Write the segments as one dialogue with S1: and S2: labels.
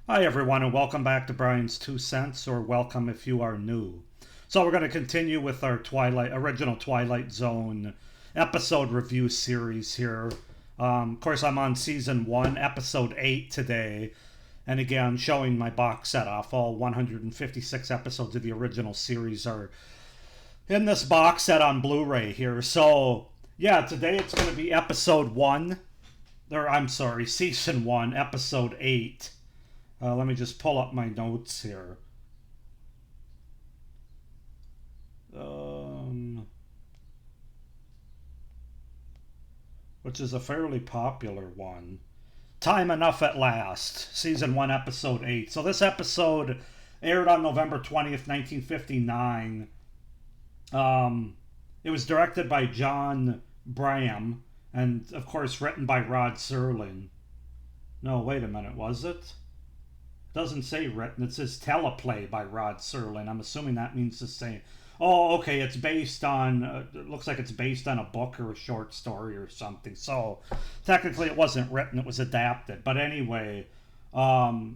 S1: Hi, everyone, and welcome back to Brian's Two Cents, or welcome if you are new. So, we're going to continue with our original Twilight Zone episode review series here. Of course, I'm on season 1, episode 8 today, and again, showing my box set off. All 156 episodes of the original series are in this box set on Blu-ray here. So, yeah, today it's going to be episode 1, season 1, episode 8. Let me just pull up my notes here. Which is a fairly popular one. Time Enough at Last, Season 1, Episode 8. So this episode aired on November 20th, 1959. It was directed by John Bram, and of course written by Rod Serling. No, wait a minute, was it? Doesn't say written, it says teleplay by Rod Serling. I'm assuming that means the same. Oh, okay, it's based on, it looks like it's based on a book or a short story or something. So, technically it wasn't written, it was adapted. But anyway,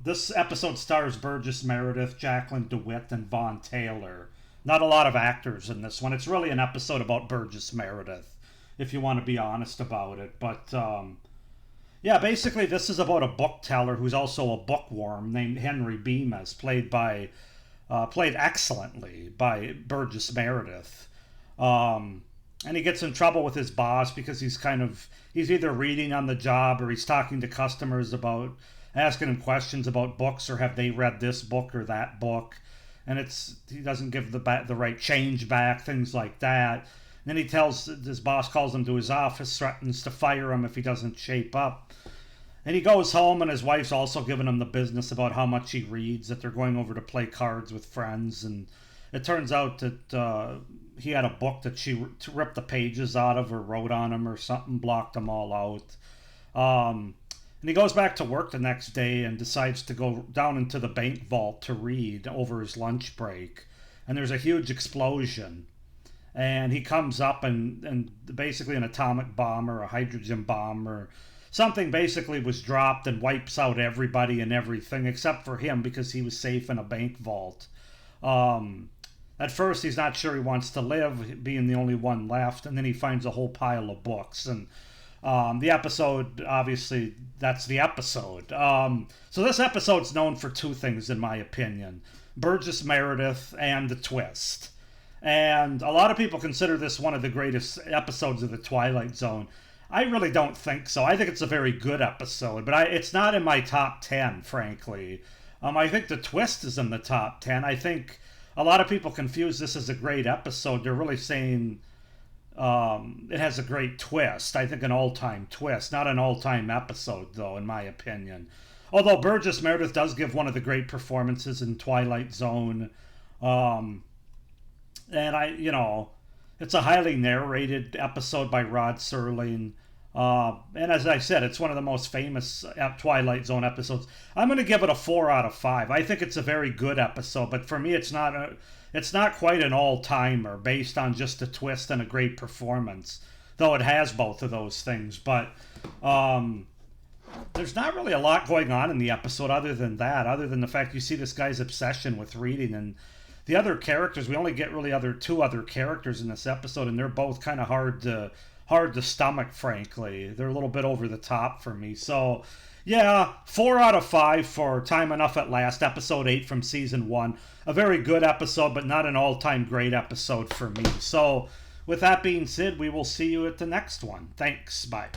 S1: this episode stars Burgess Meredith, Jacqueline DeWitt, and Vaughn Taylor. Not a lot of actors in this one. It's really an episode about Burgess Meredith, if you want to be honest about it. But, yeah, basically this is about a book teller who's also a bookworm named Henry Bemis, played excellently by Burgess Meredith. And he gets in trouble with his boss because he's either reading on the job or he's talking to customers about asking him questions about books or have they read this book or that book. And he doesn't give the right change back, things like that. Then his boss calls him to his office, threatens to fire him if he doesn't shape up. And he goes home, and his wife's also giving him the business about how much he reads, that they're going over to play cards with friends. And it turns out that he had a book that she ripped the pages out of or wrote on him or something, blocked them all out. And he goes back to work the next day and decides to go down into the bank vault to read over his lunch break. And there's a huge explosion. And he comes up and basically an atomic bomb or a hydrogen bomb or something basically was dropped and wipes out everybody and everything except for him because he was safe in a bank vault. At first he's not sure he wants to live, being the only one left, and then he finds a whole pile of books. And the episode, obviously, that's the episode. So this episode's known for two things, in my opinion. Burgess Meredith and the twist. And a lot of people consider this one of the greatest episodes of the Twilight Zone. I really don't think so. I think it's a very good episode, but it's not in my top 10, frankly. I think the twist is in the top 10. I think a lot of people confuse this as a great episode. They're really saying it has a great twist. I think an all-time twist, not an all-time episode, though, in my opinion. Although Burgess Meredith does give one of the great performances in Twilight Zone. And it's a highly narrated episode by Rod Serling. And as I said, it's one of the most famous Twilight Zone episodes. I'm going to give it a 4 out of 5. I think it's a very good episode, but for me, it's not quite an all-timer based on just a twist and a great performance, though it has both of those things. But there's not really a lot going on in the episode other than the fact you see this guy's obsession with reading. And the other characters, we only get really two other characters in this episode, and they're both kind of hard to stomach, frankly. They're a little bit over the top for me. So, yeah, 4 out of 5 for Time Enough at Last, episode 8 from season 1. A very good episode, but not an all-time great episode for me. So, with that being said, we will see you at the next one. Thanks. Bye.